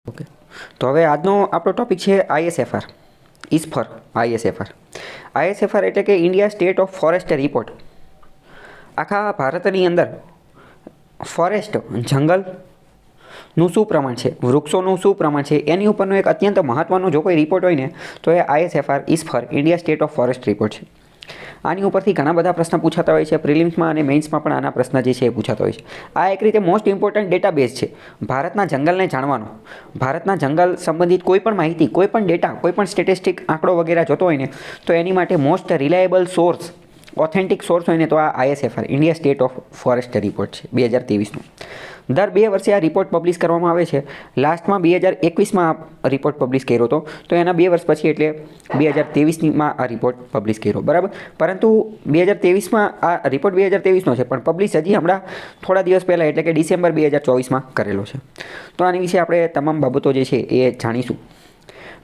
Okay, તો હવે આજનો આપણો ટોપિક છે આઈએસએફઆર. ઇસફર આઈએસએફઆર. આઈએસએફઆર એટલે કે India state of forest report. આખા ભારતની અંદર ફોરેસ્ટ જંગલનું શું પ્રમાણ છે, વૃક્ષોનું શું પ્રમાણ છે, એની ઉપરનો એક અત્યંત મહત્ત્વનો જો કોઈ રિપોર્ટ હોય ને તો એ ISFR ISFR India state of forest report છે. આની ઉપરથી ઘણા બધા પ્રશ્ન પૂછાતા હોય છે. પ્રિલિમ્સમાં અને મેઇન્સમાં પણ આના પ્રશ્ન જે છે એ પૂછાતા હોય છે. આ એક રીતે મોસ્ટ ઇમ્પોર્ટન્ટ ડેટાબેઝ છે ભારતના જંગલને જાણવાનો. ભારતના જંગલ સંબંધિત કોઈ પણ માહિતી, કોઈ પણ ડેટા, કોઈ પણ સ્ટેટિસ્ટિક આંકડો વગેરે જોતો હોય ને તો એની માટે most reliable source, authentic source હોય ને તો આ ISFR India state of forest report છે 2023નું. દર 2 વર્ષે આ રિપોર્ટ પબ્લિશ કરવામાં આવે છે. લાસ્ટમાં 2021માં આ રિપોર્ટ પબ્લિશ કર્યો હતો, તો એના 2 વર્ષ પછી એટલે 2023માં આ રિપોર્ટ પબ્લિશ કર્યો, બરાબર. પરંતુ 2023માં આ રિપોર્ટ 2023નો છે, પણ પબ્લિશ હજી હમણાં થોડા દિવસ પહેલાં એટલે કે ડિસેમ્બર 2024માં કરેલો છે. તો આની વિશે આપણે તમામ બાબતો જે છે એ જાણીશું.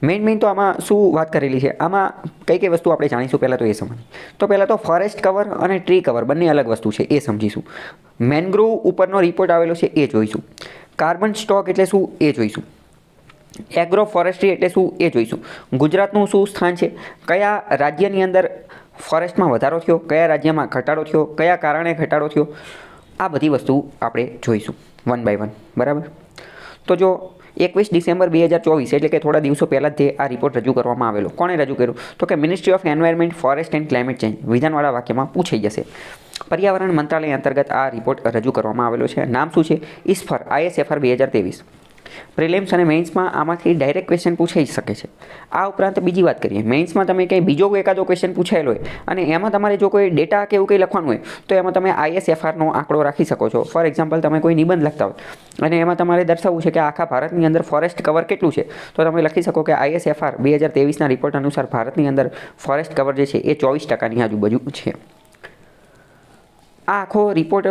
મેઇન તો આમાં શું વાત કરેલી છે, આમાં કઈ વસ્તુ આપણે જાણીશું પહેલાં તો એ સમજીએ. તો પહેલાં તો ફોરેસ્ટ કવર અને ટ્રી કવર બંને અલગ વસ્તુ છે એ સમજીશું. મેનગ્રોવ ઉપરનો રિપોર્ટ આવેલો છે એ જોઈશું. કાર્બન સ્ટોક એટલે શું એ જોઈશું. એગ્રો ફોરેસ્ટ્રી એટલે શું એ જોઈશું. ગુજરાતનું શું સ્થાન છે, કયા રાજ્યની અંદર ફોરેસ્ટમાં વધારો થયો, કયા રાજ્યમાં ઘટાડો થયો, કયા કારણે ઘટાડો થયો, આ બધી વસ્તુ આપણે જોઈશું વન બાય વન, બરાબર. તો જો 21 ડિસેમ્બર 2024 એટલે કે થોડા દિવસો પહેલાં જ આ રિપોર્ટ રજૂ કરવામાં આવેલો. કોણે રજૂ કર્યો તો કે ministry of environment, forest and climate change. વિધાનવાળા વાક્યમાં પૂછાઈ જશે. પર્યાવરણ મંત્રાલય અંતર્ગત આ રિપોર્ટ રજૂ કરવામાં આવેલો છે. નામ શું છે? ઇસફર આઈએસએફઆર 2023. પ્રિલિમ્સ અને મેઇન્સમાં આમાંથી ડાયરેક્ટ ક્વેશ્ચન પૂછાઈ શકે છે. આ ઉપરાંત બીજી વાત કરીએ, મેઇન્સમાં તમે કંઈ બીજો એકાદો ક્વેશ્ચન પૂછાયેલો હોય અને એમાં તમારે જો કોઈ ડેટા કે એવું કંઈ લખવાનું હોય તો એમાં તમે આઈએસએફઆરનો આંકડો રાખી શકો છો. ફોર એક્ઝામ્પલ, તમે કોઈ નિબંધ લખતા હોય અને એમાં તમારે દર્શાવવું છે કે આખા ભારતની અંદર ફોરેસ્ટ કવર કેટલું છે, તો તમે લખી શકો કે આઈએસએફઆર 2023ના રિપોર્ટ અનુસાર ભારતની અંદર ફોરેસ્ટ કવર જે છે એ 24%ની આજુબાજુ છે. આ આખો રિપોર્ટ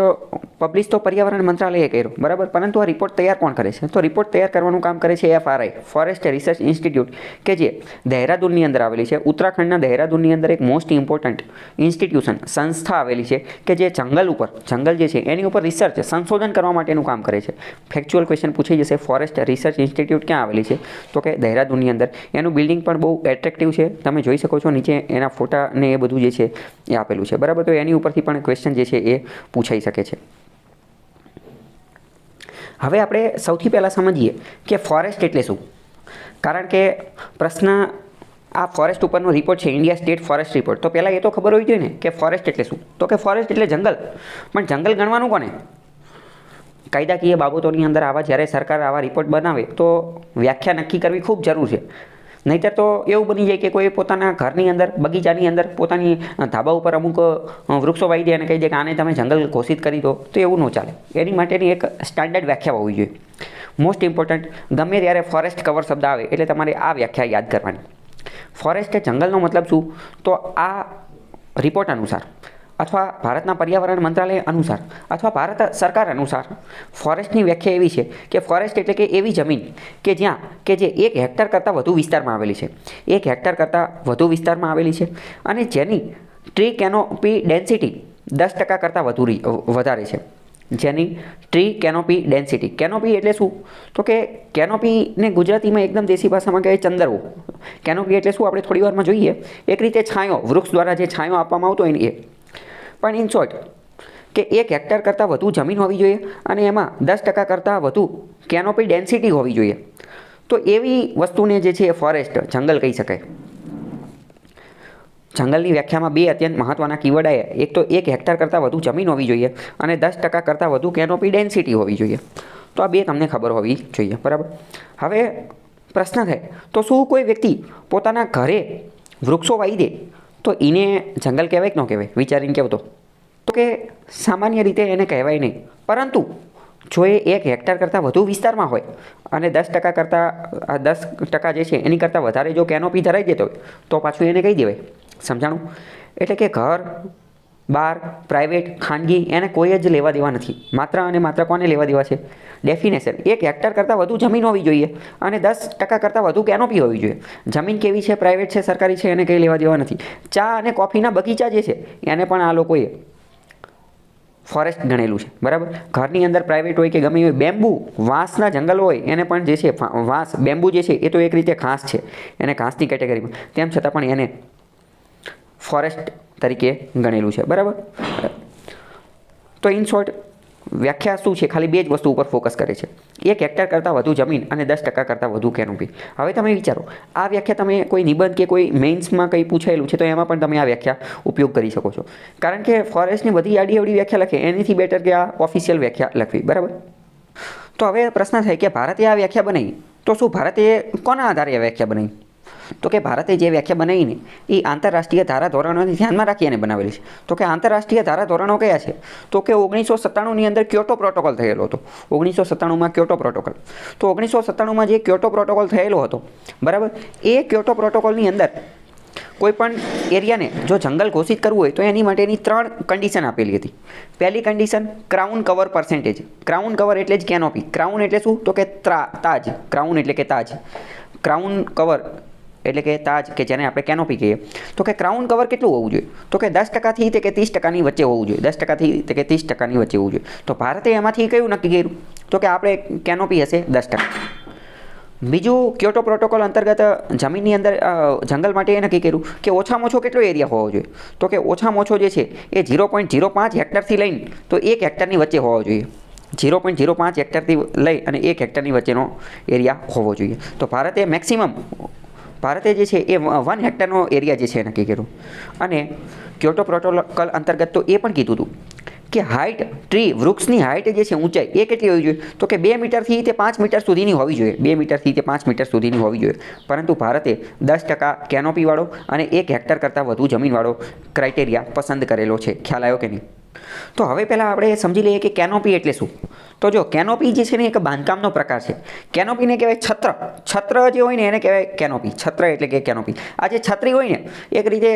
પબ્લિશ તો પર્યાવરણ મંત્રાલયે કર્યો, બરાબર. પરંતુ આ રિપોર્ટ તૈયાર કોણ કરે છે? તો રિપોર્ટ તૈયાર કરવાનું કામ કરે છે એફઆરઆઈ, ફોરેસ્ટ રિસર્ચ ઇન્સ્ટિટ્યૂટ, કે જે દહેરાદૂનની અંદર આવેલી છે. ઉત્તરાખંડના દહેરાદૂનની અંદર એક મોસ્ટ ઇમ્પોર્ટન્ટ ઇન્સ્ટિટ્યુશન, સંસ્થા આવેલી છે કે જે જંગલ જે છે એની ઉપર રિસર્ચ, સંશોધન કરવા માટેનું કામ કરે છે. ફેક્ચ્યુઅલ ક્વેશ્ચન પૂછાઈ જશે. ફોરેસ્ટ રિસર્ચ ઇન્સ્ટિટ્યૂટ ક્યાં આવેલી છે તો કે દહેરાદૂનની અંદર. એનું બિલ્ડિંગ પણ બહુ એટ્રેક્ટિવ છે, તમે જોઈ શકો છો. નીચે એના ફોટા ને એ બધું જે છે એ આપેલું છે, બરાબર. તો એની ઉપરથી પણ ક્વેશ્ચન જે છે એ પૂછાઈ શકે છે. હવે આપણે સૌથી પહેલાં સમજીએ કે ફોરેસ્ટ એટલે શું. કારણ કે પ્રશ્ન આ ફોરેસ્ટ ઉપરનો રિપોર્ટ છે, ઇન્ડિયા સ્ટેટ ફોરેસ્ટ રિપોર્ટ. તો પહેલાં એ તો ખબર હોવી જોઈએ ને કે ફોરેસ્ટ એટલે શું. તો કે ફોરેસ્ટ એટલે જંગલ. પણ જંગલ ગણવાનું કોને? કાયદાકીય બાબતોની અંદર જ્યારે સરકાર આવા રિપોર્ટ બનાવે તો વ્યાખ્યા નક્કી કરવી ખૂબ જરૂર છે. નહીંતર તો એવું બની જાય કે કોઈ પોતાના ઘરની અંદર, બગીચાની અંદર, પોતાની ધાબા ઉપર અમુક વૃક્ષો વાવી દે અને કહી દે કે આને તમે જંગલ ઘોષિત કરી દો, તો એવું ન ચાલે. એની માટેની એક સ્ટાન્ડર્ડ વ્યાખ્યા હોવી જોઈએ. મોસ્ટ ઇમ્પોર્ટન્ટ, ગમે ત્યારે ફોરેસ્ટ કવર શબ્દ આવે એટલે તમારે આ વ્યાખ્યા યાદ કરવાની. ફોરેસ્ટ જંગલનો મતલબ શું? તો આ રિપોર્ટ અનુસાર અથવા ભારતના પર્યાવરણ મંત્રાલય અનુસાર અથવા ભારત સરકાર અનુસાર ફોરેસ્ટની વ્યાખ્યા એવી છે કે ફોરેસ્ટ એટલે કે એવી જમીન કે જ્યાં કે જે 1 હેક્ટર કરતાં વધુ વિસ્તારમાં આવેલી છે. 1 હેક્ટર કરતાં વધુ વિસ્તારમાં આવેલી છે અને જેની ટ્રી કેનોપી ડેન્સિટી 10% કરતાં વધારે છે. જેની ટ્રી કેનોપી ડેન્સિટી. કેનોપી એટલે શું? તો કે કેનોપીને ગુજરાતીમાં એકદમ દેશી ભાષામાં કહેવાય ચંદરવો. કેનોપી એટલે શું આપણે થોડી વારમાં જોઈએ. એક રીતે છાંયો, વૃક્ષ દ્વારા જે છાંયો આપવામાં આવતો હોય ને એ. પણ ઇન શોર્ટ કે 1 હેક્ટર કરતાં વધુ જમીન હોવી જોઈએ અને એમાં 10% કરતાં વધુ કેનોપી ડેન્સિટી હોવી જોઈએ. તો એવી વસ્તુને જે છે એ ફોરેસ્ટ, જંગલ કહી શકાય. જંગલની વ્યાખ્યામાં 2 અત્યંત મહત્ત્વના કીવર્ડ આવ્યા. એક તો 1 હેક્ટર કરતાં વધુ જમીન હોવી જોઈએ અને 10% કરતાં વધુ કેનોપી ડેન્સિટી હોવી જોઈએ. તો આ 2 તમને ખબર હોવી જોઈએ, બરાબર. હવે પ્રશ્ન થાય, તો શું કોઈ વ્યક્તિ પોતાના ઘરે વૃક્ષો વાવી દે તો એને જંગલ કહેવાય કે ન કહેવાય? વિચારીને કહેતો તો કે સામાન્ય રીતે એને કહેવાય નહીં. પરંતુ જો એ 1 હેક્ટર કરતાં વધુ વિસ્તારમાં હોય અને 10% કરતાં 10% જે છે એની કરતાં વધારે જો કેનોપી ધરાઈ દેતો હોય તો પાછું એને કહી દેવાય. સમજાણું? એટલે કે ઘર, બાર, પ્રાઇવેટ, ખાનગી એને કોઈ જ લેવા દેવા નથી. માત્ર અને માત્ર કોને લેવા દેવા છે? ડેફિનેશન 1 હેક્ટર કરતાં વધુ જમીન હોવી જોઈએ અને 10% કરતાં વધુ કેનોપી હોવી જોઈએ. જમીન કેવી છે, પ્રાઇવેટ છે, સરકારી છે, એને કંઈ લેવા દેવા નથી. ચા અને કોફીના બગીચા જે છે એને પણ આ લોકોએ ફોરેસ્ટ ગણેલું છે, બરાબર. ઘરની અંદર પ્રાઇવેટ હોય કે ગમે હોય, બેમ્બુ વાંસના જંગલ હોય એને પણ જે છે વાંસ બેમ્બુ જે છે એ તો એક રીતે ઘાસ છે, એને ઘાસની કેટેગરીમાં, તેમ છતાં પણ એને ફોરેસ્ટ તરીકે ગણેલું છે, બરાબર. તો ઇન શોર્ટ વ્યાખ્યા શું છે? ખાલી બે જ વસ્તુ ઉપર ફોકસ કરે છે, 1 હેક્ટર કરતાં વધુ જમીન અને 10% કરતાં વધુ કેનોપી. હવે તમે વિચારો, આ વ્યાખ્યા તમે કોઈ નિબંધ કે કોઈ મેઇન્સમાં કંઈ પૂછાયેલું છે તો એમાં પણ તમે આ વ્યાખ્યા ઉપયોગ કરી શકો છો, કારણ કે ફોરેસ્ટની બધી આડી અવડી વ્યાખ્યા લખે એનીથી બેટર કે આ ઓફિશિયલ વ્યાખ્યા લખવી, બરાબર. તો હવે પ્રશ્ન થાય કે ભારતે આ વ્યાખ્યા બનાવી, તો શું ભારતે કોના આધારે આ વ્યાખ્યા બનાવી? તો કે ભારતે જે વ્યાખ્યા બનાવીને એ આંતરરાષ્ટ્રીય ધારાધોરણોને ધ્યાનમાં રાખી અને બનાવેલી છે. તો કે આંતરરાષ્ટ્રીય ધારાધોરણો કયા છે? તો કે 1997ની અંદર ક્યોટો પ્રોટોકોલ થયેલો હતો. 1997માં ક્યોટો પ્રોટોકોલ. તો 1997માં જે ક્યોટો પ્રોટોકોલ થયેલો હતો, બરાબર, એ ક્યોટો પ્રોટોકોલની અંદર કોઈ પણ એરિયાને જો જંગલ ઘોષિત કરવું હોય તો એની માટેની 3 કન્ડિશન આપેલી હતી. પહેલી condition crown cover percentage. Crown cover એટલે જ કેનોપી. ક્રાઉન એટલે શું? તો કે તાજ. ક્રાઉન એટલે કે તાજ. ક્રાઉન કવર એટલે કે તાજ, કે જેને આપણે કેનોપી કહીએ. તો કે ક્રાઉન કવર કેટલું હોવું જોઈએ? તો કે 10%થી તે કે 30%ની વચ્ચે હોવું જોઈએ. 10%થી તે કે 30%ની વચ્ચે હોવું જોઈએ. તો ભારતે એમાંથી કયું નક્કી કર્યું? તો કે આપણે કેનોપી હશે 10%. બીજું, ક્યોટો પ્રોટોકોલ અંતર્ગત જમીનની અંદર જંગલ માટે એ નક્કી કર્યું કે ઓછામાં ઓછો કેટલો એરિયા હોવો જોઈએ? તો કે ઓછામાં ઓછો જે છે એ 0.05 હેક્ટરથી લઈને તો 1 હેક્ટરની વચ્ચે હોવો જોઈએ. 0.05 હેક્ટરથી લઈ અને 1 હેક્ટરની વચ્ચેનો એરિયા હોવો જોઈએ. તો ભારતે જે છે એ 1 હેક્ટરનો એરિયા જે છે નક્કી કર્યું. અને ક્યોટો પ્રોટોકોલ અંતર્ગત તો એ પણ કીધું હતું કે હાઇટ, વૃક્ષની હાઇટ જે છે, ઊંચાઈ એ કેટલી હોવી જોઈએ? તો કે 2 મીટરથી તે 5 મીટર સુધીની હોવી જોઈએ. 2 મીટરથી તે 5 મીટર સુધીની હોવી જોઈએ. પરંતુ ભારતે 10% કેનોપીવાળો અને 1 હેક્ટર કરતાં વધુ જમીનવાળો ક્રાઇટેરિયા પસંદ કરેલો છે. ખ્યાલ આવ્યો કે નહીં? તો હવે પહેલાં આપણે સમજી લઈએ કે કેનોપી એટલે શું. તો જો કેનોપી જે છે ને એક બાંધકામનો પ્રકાર છે. કેનોપીને કહેવાય છત્ર. છત્ર જે હોય ને એને કહેવાય કેનોપી. છત્ર એટલે કે કેનોપી. આ જે છત્રી હોય ને, એક રીતે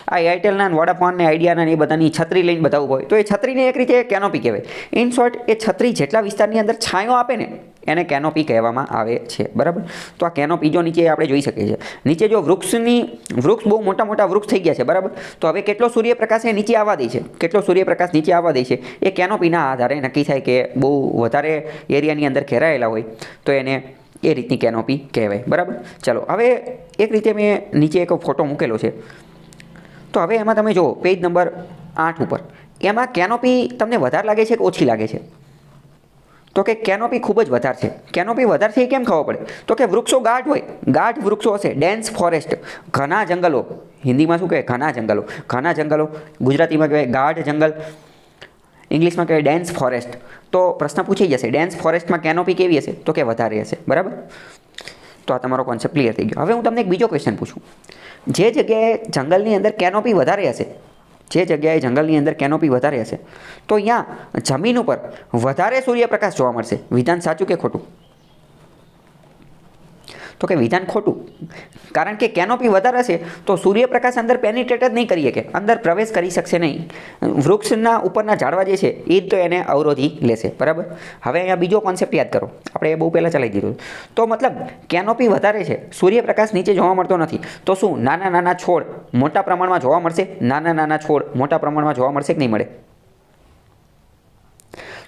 આ એરટેલના, વોડાફોન ને આઈડિયાના ને એ બધાની છત્રી લઈને બધા ઊભા હોય, તો એ છત્રીને એક રીતે કેનોપી કહેવાય. ઇન શોર્ટ, એ છત્રી જેટલા વિસ્તારની અંદર છાંયો આપે ને એને કેનોપી કહેવામાં આવે છે, બરાબર. તો આ કેનોપી જો નીચે આપણે જોઈ શકીએ છીએ. નીચે જો વૃક્ષ બહુ મોટા મોટા વૃક્ષ થઈ ગયા છે, બરાબર. તો હવે કેટલો સૂર્યપ્રકાશ એ નીચે આવવા દે છે, કેટલો સૂર્યપ્રકાશ નીચે આવવા દે છે એ કેનોપીના આધારે નક્કી થાય. કે બહુ વધારે એરિયાની અંદર ઘેરાયેલા હોય તો એને એ રીતની કેનોપી કહેવાય, બરાબર. ચલો, હવે એક રીતે મેં નીચે એક ફોટો મૂકેલો છે. તો હવે એમાં તમે જુઓ પેજ નંબર 8 ઉપર, એમાં કેનોપી તમને વધારે લાગે છે કે ઓછી લાગે છે? તો કે કેનોપી ખૂબ જ વધારે છે. કેનોપી વધારે છે એ કેમ ખબર પડે? તો કે વૃક્ષો ગાઢ હોય, ગાઢ વૃક્ષો હશે, ડેન્સ ફોરેસ્ટ, ઘના જંગલો. હિન્દીમાં શું કહેવાય? ઘના જંગલો. ઘના જંગલો, ગુજરાતીમાં કહેવાય ગાઢ જંગલ, ઇંગ્લિશમાં કહેવાય ડેન્સ ફોરેસ્ટ. તો પ્રશ્ન પૂછાઈ જશે, ડેન્સ ફોરેસ્ટમાં કેનોપી કેવી હશે? તો કે વધારે હશે, બરાબર. તો આ તમારો કોન્સેપ્ટ ક્લિયર થઈ ગયો. હવે હું તમને એક બીજો ક્વેશ્ચન પૂછું. જે જગ્યાએ જંગલની અંદર કેનોપી વધારે હશે, તો અહીંયા જમીન ઉપર વધારે સૂર્યપ્રકાશ જોવા મળશે. વિધાન સાચું કે ખોટું? તો કે વિધાન ખોટું. કારણ કે કેનોપી વધારે હશે તો સૂર્યપ્રકાશ અંદર પેનિટ્રેટ જ નહીં કરી શકે, અંદર પ્રવેશ કરી શકશે નહીં. વૃક્ષના ઉપરના ઝાડવા જે છે એ જ તો એને અવરોધી લેશે, બરાબર. હવે અહીંયા બીજો કોન્સેપ્ટ યાદ કરો, આપણે એ બહુ પહેલાં ચલાવી દીધું. તો મતલબ કેનોપી વધારે છે, સૂર્યપ્રકાશ નીચે જોવા મળતો નથી, તો શું નાના નાના છોડ મોટા પ્રમાણમાં જોવા મળશે? નાના નાના છોડ મોટા પ્રમાણમાં જોવા મળશે કે નહીં મળે?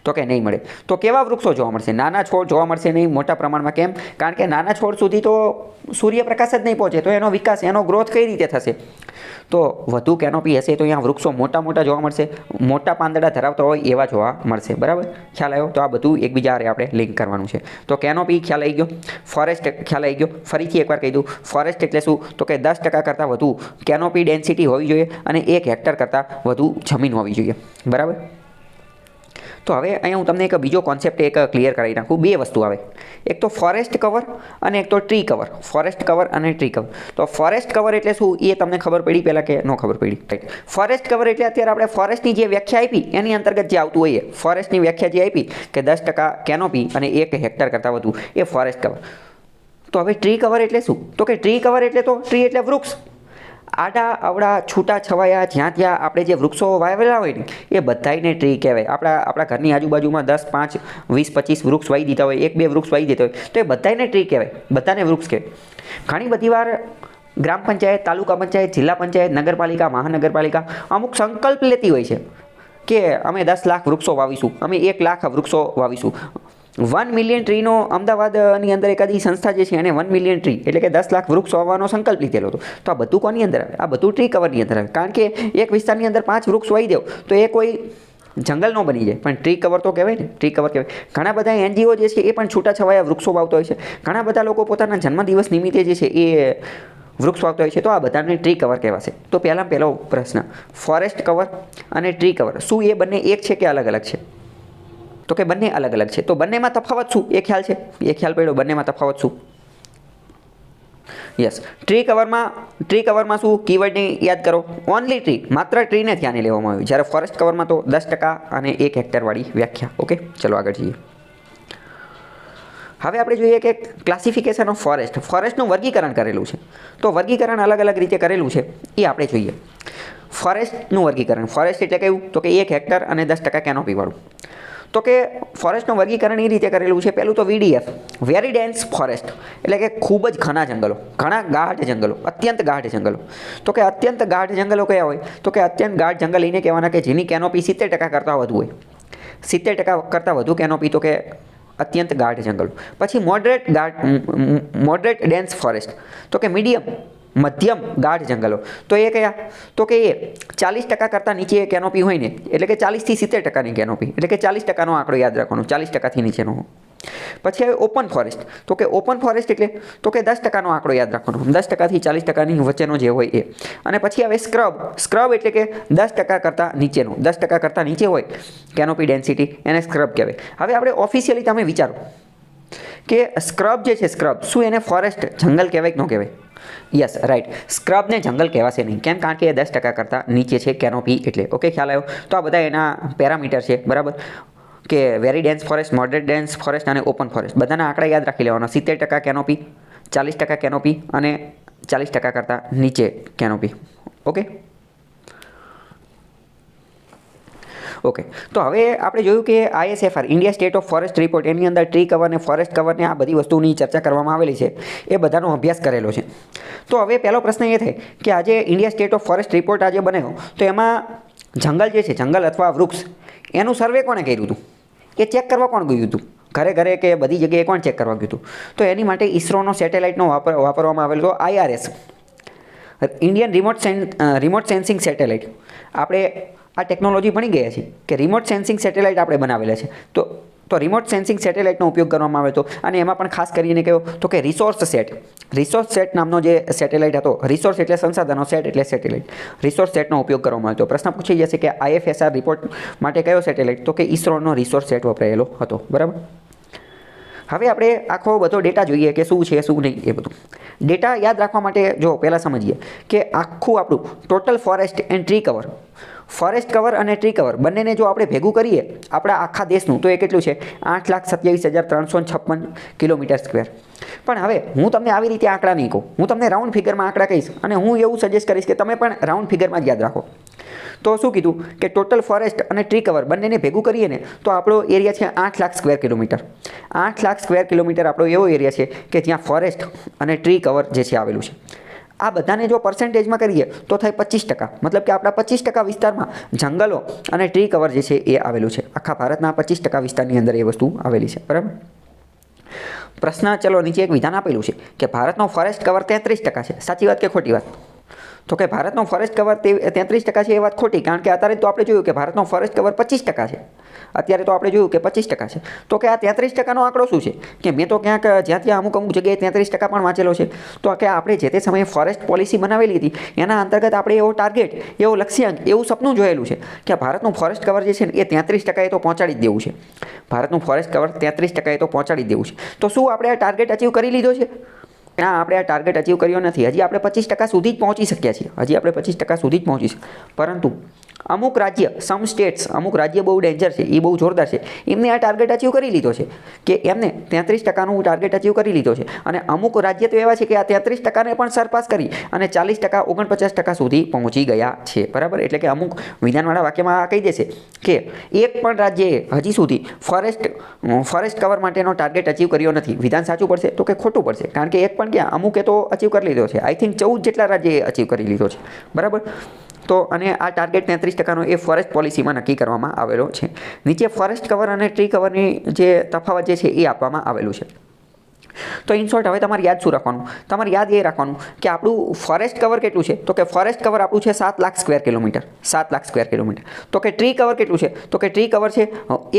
તો કે નહીં મળે. તો કેવા વૃક્ષો જોવા મળશે? નાના છોડ જોવા મળશે નહીં મોટા પ્રમાણમાં. કેમ? કારણ કે નાના છોડ સુધી તો સૂર્યપ્રકાશ જ નહીં પહોંચે, તો એનો વિકાસ, એનો ગ્રોથ કઈ રીતે થશે? તો વધુ કેનોપી હશે તો અહીંયા વૃક્ષો મોટા મોટા જોવા મળશે, મોટા પાંદડા ધરાવતા હોય એવા જોવા મળશે, બરાબર. ખ્યાલ આવ્યો? તો આ બધું એકબીજા હારે આપણે લિંક કરવાનું છે. તો કેનોપી ખ્યાલ આવી ગયો, ફોરેસ્ટ ખ્યાલ આવી ગયો. ફરીથી એકવાર કહી દઉં, ફોરેસ્ટ એટલે શું? તો કે 10% કરતાં વધુ કેનોપી ડેન્સિટી હોવી જોઈએ અને 1 હેક્ટર કરતાં વધુ જમીન હોવી જોઈએ, બરાબર. તો હવે અહીંયા હું તમને એક બીજો કોન્સેપ્ટ એક ક્લિયર કરાવી નાખું. 2 વસ્તુ આવે, એક તો ફોરેસ્ટ કવર અને એક તો ટ્રી કવર. ફોરેસ્ટ કવર અને ટ્રી કવર. તો ફોરેસ્ટ કવર એટલે શું એ તમને ખબર પડી પહેલાં કે ન ખબર પડી? રાઈટ. ફોરેસ્ટ કવર એટલે અત્યારે આપણે ફોરેસ્ટની જે વ્યાખ્યા આપી એની અંતર્ગત જે આવતું હોય, ફોરેસ્ટની વ્યાખ્યા જે આપી કે 10% કેનોપી અને 1 હેક્ટર કરતાં વધુ, એ ફોરેસ્ટ કવર. તો હવે ટ્રી કવર એટલે શું? તો કે ટ્રી કવર એટલે તો ટ્રી એટલે વૃક્ષ. આડા અવડા છૂટા છવાયા જ્યાં ત્યાં આપણે જે વૃક્ષો વાવેલા હોય ને એ બધાને ટ્રી કહેવાય. આપણા ઘરની આજુબાજુમાં 10, 5, 20, 25 વૃક્ષ વાવી દીધા હોય, 1, 2 વૃક્ષ વાવી દીધા હોય તો એ બધાને ટ્રી કહેવાય, બધાને વૃક્ષ કહેવાય. ઘણી બધી વાર ગ્રામ પંચાયત, તાલુકા પંચાયત, જિલ્લા પંચાયત, નગરપાલિકા, મહાનગરપાલિકા અમુક સંકલ્પ લેતી હોય છે કે અમે 10 લાખ વૃક્ષો વાવીશું, અમે 1 લાખ વૃક્ષો વાવીશું. 1 મિલિયન ટ્રીનો અમદાવાદની અંદર એકાદી સંસ્થા જે છે એને 1 મિલિયન ટ્રી એટલે કે 10 લાખ વૃક્ષ વાવવાનો સંકલ્પ લીધેલો હતો. તો આ બધું કોની અંદર આવે? આ બધું ટ્રી કવરની અંદર આવે. કારણ કે એક વિસ્તારની અંદર 5 વૃક્ષ વાવી દેવ તો એ કોઈ જંગલ ન બની જાય, પણ ટ્રી કવર તો કહેવાય ને, ટ્રી કવર કહેવાય. ઘણા બધા એનજીઓ જે છે એ પણ છૂટાછવાયા વૃક્ષો વાવતા હોય છે. ઘણા બધા લોકો પોતાના જન્મદિવસ નિમિત્તે જે છે એ વૃક્ષ વાવતા હોય છે. તો આ બધાને ટ્રી કવર કહેવાશે. તો પહેલો પ્રશ્ન, ફોરેસ્ટ કવર અને ટ્રી કવર શું એ બંને એક છે કે અલગ અલગ છે? તો કે બંને અલગ અલગ છે. તો બંનેમાં તફાવત શું? એ ખ્યાલ છે? એ ખ્યાલ પડ્યો બંનેમાં તફાવત શું? યસ, ટ્રી કવરમાં શું કીવર્ડને યાદ કરો? ઓનલી ટ્રી, માત્ર ટ્રીને ધ્યાને લેવામાં આવ્યું. જ્યારે ફોરેસ્ટ કવરમાં તો 10% અને 1 હેક્ટરવાળી વ્યાખ્યા. ઓકે, ચલો આગળ જઈએ. હવે આપણે જોઈએ કે ક્લાસિફિકેશન ઓફ ફોરેસ્ટનું વર્ગીકરણ કરેલું છે. તો વર્ગીકરણ અલગ અલગ રીતે કરેલું છે એ આપણે જોઈએ. ફોરેસ્ટનું વર્ગીકરણ, ફોરેસ્ટ એટલે કેવું? તો કે 1 હેક્ટર અને 10% કેનોપીવાળું. તો કે ફોરેસ્ટનું વર્ગીકરણ એ રીતે કરેલું છે. પહેલું તો VDF, વેરી ડેન્સ ફોરેસ્ટ, એટલે કે ખૂબ જ ઘણા જંગલો, ઘણા ગાઢ જંગલો, અત્યંત ગાઢ જંગલો. તો કે અત્યંત ગાઢ જંગલો કયા હોય? તો કે અત્યંત ગાઢ જંગલ એને કહેવાના કે જેની કેનોપી 70% કરતાં વધુ હોય. 70% કરતાં વધુ કેનોપી, તો કે અત્યંત ગાઢ જંગલો. પછી મોડરેટ ડેન્સ ફોરેસ્ટ, તો કે મધ્યમ ગાઢ જંગલો. તો એ કયા? તો કે એ 40% કરતાં નીચે કેનોપી હોય ને, એટલે કે 40થી 70%ની કેનોપી, એટલે કે 40%નો આંકડો યાદ રાખવાનો, 40%થી નીચેનો. પછી આવે ઓપન ફોરેસ્ટ. તો કે ઓપન ફોરેસ્ટ એટલે તો કે 10%નો આંકડો યાદ રાખવાનો, 10%થી 40%ની વચ્ચેનો જે હોય એ. અને પછી આવે સ્ક્રબ એટલે કે 10% કરતાં નીચેનો, 10% કરતાં નીચે હોય કેનોપી ડેન્સિટી, એને સ્ક્રબ કહેવાય. હવે આપણે ઓફિશિયલી તમે વિચારો કે સ્ક્રબ જે છે, સ્ક્રબ શું એને ફોરેસ્ટ જંગલ કહેવાય કે ન કહેવાય? યસ, રાઈટ, સ્ક્રબને જંગલ કહેવાશે નહીં. કેમ? કારણ કે એ 10% કરતાં નીચે છે કેનોપી એટલે. ઓકે, ખ્યાલ આવ્યો? તો આ બધા એના પેરામીટર છે, બરાબર, કે very dense forest, moderate dense forest અને ઓપન ફોરેસ્ટ. બધાના આંકડા યાદ રાખી લેવાના. 70% કેનોપી, 40% કેનોપી અને 40% કરતાં નીચે કેનોપી. ઓકે, તો હવે આપણે જોયું કે ISFR, India state of forest report, એની અંદર ટ્રી કવર ને ફોરેસ્ટ કવરને આ બધી વસ્તુની ચર્ચા કરવામાં આવેલી છે. એ બધાનો અભ્યાસ કરેલો છે. તો હવે પહેલો પ્રશ્ન એ થાય કે આજે India state of forest report આજે બન્યો, તો એમાં જંગલ જે છે, જંગલ અથવા વૃક્ષ, એનું સર્વે કોણે કર્યું હતું? એ ચેક કરવા કોણ ગયું હતું? ઘરે કે બધી જગ્યાએ કોણ ચેક કરવા ગયું હતું? તો એની માટે ઇસરોનો સેટેલાઇટનો વાપરવામાં આવેલો હતો, IRS, Indian remote sensing satellite. આપણે આ ટેકનોલોજી ભણી ગયા છીએ કે રિમોટ સેન્સિંગ સેટેલાઇટ આપણે બનાવેલા છે. તો રિમોટ સેન્સિંગ સેટેલાઇટનો ઉપયોગ કરવામાં આવે તો, અને એમાં પણ ખાસ કરીને કયો? તો કે રિસોર્સ સેટ નામનો જે સેટેલાઇટ હતો. રિસોર્સ એટલે સંસાધનો, સેટ એટલે સેટેલાઇટ. રિસોર્સ સેટનો ઉપયોગ કરવામાં આવ્યો હતો. પ્રશ્ન પૂછી જશે કે IFSR રિપોર્ટ માટે કયો સેટેલાઇટ? તો કે ઇસરોનો રિસોર્સ સેટ વપરાયેલો હતો, બરાબર. હવે આપણે આખો બધો ડેટા જોઈએ કે શું છે શું નહીં એ બધું. ડેટા યાદ રાખવા માટે જો પહેલાં સમજીએ કે આખું આપણું total forest and tree cover, forest cover અને ટ્રી કવર બંનેને જો આપણે ભેગું કરીએ આપણા આખા દેશનું, તો એ કેટલું છે? 8,27,356 કિલોમીટર સ્ક્વેર. પણ હવે હું તમને આવી રીતે આંકડા નહીં કહું, હું તમને રાઉન્ડ ફિગરમાં આંકડા કહીશ, અને હું એવું સજેસ્ટ કરીશ કે તમે પણ રાઉન્ડ ફિગરમાં જ યાદ રાખો. તો શું કીધું કે ટોટલ ફોરેસ્ટ અને ટ્રી કવર બંનેને ભેગું કરીએ ને તો આપણો એરિયા છે 8 lakh square kilometre. 8 lakh square kilometre આપણો એવો એરિયા છે કે જ્યાં ફોરેસ્ટ અને ટ્રી કવર જે છે આવેલું છે. આ બધાને જો પર્સન્ટેજમાં કરીએ તો થાય 25%. મતલબ કે આપણા 25% વિસ્તારમાં જંગલો અને ટ્રી કવર જે છે એ આવેલું છે. આખા ભારતના 25% વિસ્તારની અંદર એ વસ્તુ આવેલી છે, બરાબર. પ્રશ્ન, ચલો નીચે એક વિધાન આપેલું છે કે ભારતનો ફોરેસ્ટ કવર 33% છે. સાચી વાત કે ખોટી વાત? તો કે ભારતનો ફોરેસ્ટ કવર 33% છે એ વાત ખોટી. કારણ કે અત્યારે તો આપણે જોયું કે ભારતનો ફોરેસ્ટ કવર 25% છે. અત્યારે તો આપણે જોયું કે 25% છે. તો કે આ 33%નો આંકડો શું છે? કે મેં તો ક્યાંક જ્યાં ત્યાં અમુક જગ્યાએ 33% પણ વાંચેલો છે. તો કે આપણે જે તે સમયે ફોરેસ્ટ પોલિસી બનાવેલી હતી એના અંતર્ગત આપણે એવો ટાર્ગેટ, એવો લક્ષ્યાંક, એવું સપનું જોયેલું છે કે ભારતનું ફોરેસ્ટ કવર જે છે ને એ 33% તો પહોંચાડી જ દેવું છે. ભારતનું ફોરેસ્ટ કવર 33% તો પહોંચાડી દેવું છે. તો શું આપણે આ ટાર્ગેટ અચીવ કરી લીધો છે? ના, આપણે આ ટાર્ગેટ અચીવ કર્યો નથી. હજી આપણે 25% સુધી જ પહોંચી શક્યા છીએ. હજી આપણે 25% સુધી જ પહોંચી શકીએ. પરંતુ અમુક રાજ્ય, સમ સ્ટેટ્સ, અમુક રાજ્ય બહુ ડેન્જર છે, એ બહુ જોરદાર છે, એમને આ ટાર્ગેટ અચીવ કરી લીધો છે કે એમને 33%નું ટાર્ગેટ અચીવ કરી લીધો છે. અને અમુક રાજ્ય તો એવા છે કે આ 33%ને પણ સરપાસ કરી અને 40%, 49% સુધી પહોંચી ગયા છે, બરાબર. એટલે કે અમુક વિધાનવાળા વાક્યમાં કહી દેશે કે એક પણ રાજ્યએ હજી સુધી ફોરેસ્ટ કવર માટેનો ટાર્ગેટ અચીવ કર્યો નથી. વિધાન સાચું પડશે તો કે ખોટું પડશે? કારણ કે એક પણ ક્યાં, અમુકે તો અચીવ કરી લીધો છે. આઈ થિંક 14 જેટલા રાજ્યએ અચીવ કરી લીધો છે, બરાબર. તો અને આ ટાર્ગેટ 33%નો એ ફોરેસ્ટ પોલિસીમાં નક્કી કરવામાં આવેલો છે. નીચે ફોરેસ્ટ કવર અને ટ્રી કવરની જે તફાવત જે છે એ આપવામાં આવેલું છે. તો ઇન શોર્ટ હવે તમારે યાદ શું રાખવાનું? તમારે યાદ એ રાખવાનું કે આપણું ફોરેસ્ટ કવર કેટલું છે? તો કે ફોરેસ્ટ કવર આપણું છે 7 lakh square kilometre. 7 lakh square kilometre. તો કે ટ્રી કવર કેટલું છે? તો કે ટ્રી કવર છે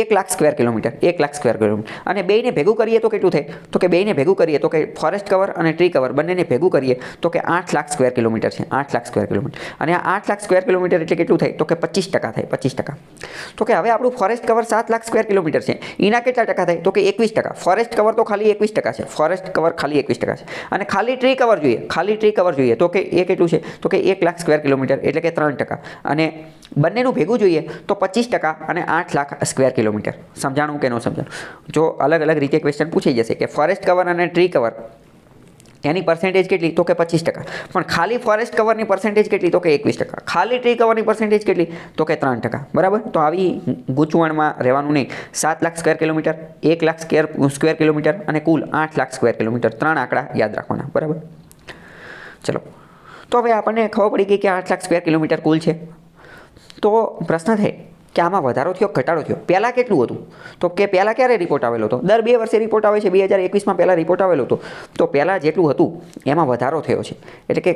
1 lakh square kilometre. 1 lakh square kilometre. અને બેયને ભેગું કરીએ તો કેટલું થાય? તો કે બેયને ભેગું કરીએ તો કે ફોરેસ્ટ કવર અને ટ્રી કવર બંનેને ભેગું કરીએ તો કે 8 લાખ સ્ક્વેર કિલોમીટર છે. 8 લાખ સ્ક્વેર કિલોમીટર. અને આ 8 લાખ સ્ક્વેર કિલોમીટર એટલે કેટલું થાય? તો કે 25% થાય. 25%. તો કે હવે આપણું forest cover 7 lakh square kilometre છે. એના કેટલા ટકા થાય? તો કે 21%. ફોરેસ્ટ કવર તો ખાલી 21% છે. ફોરેસ્ટ કવર ખાલી 21% છે. અને ખાલી ટ્રી કવર જોઈએ, ખાલી ટ્રી કવર જોઈએ તો કે એ કેટલું છે? તો કે 1 લાખ સ્ક્વેર કિલોમીટર એટલે કે 3%. અને બંનેનું ભેગું જોઈએ તો 25% અને 8 લાખ સ્ક્વેર કિલોમીટર. સમજાણું કે ન સમજાણું? જો અલગ અલગ રીતે ક્વેશ્ચન પૂછાઈ જશે કે ફોરેસ્ટ કવર અને ટ્રી કવર એની પર્સન્ટેજ કેટલી? તો કે 25%. પણ ખાલી ફોરેસ્ટ કવરની પર્સન્ટેજ કેટલી? તો કે 21%. ખાલી ટ્રી કવરની પર્સન્ટેજ કેટલી? તો કે 3%. બરાબર? તો આવી ગૂંચવણમાં રહેવાનું નહીં. 7 lakh square kilometre, 1 lakh square kilometre અને કુલ 8 લાખ સ્ક્વેર કિલોમીટર. 3 આંકડા યાદ રાખવાના. બરાબર? ચલો. તો હવે આપણને ખબર પડી ગઈ કે 8 લાખ સ્ક્વેર કિલોમીટર કુલ છે. તો પ્રશ્ન થાય કે આમાં વધારો થયો ઘટાડો થયો? પહેલાં કેટલું હતું? તો કે પહેલાં ક્યારે રિપોર્ટ આવેલો હતો? દર 2 વર્ષે રિપોર્ટ આવે છે. 2021માં પહેલાં રિપોર્ટ આવેલો હતો. તો પહેલાં જેટલું હતું એમાં વધારો થયો છે. એટલે કે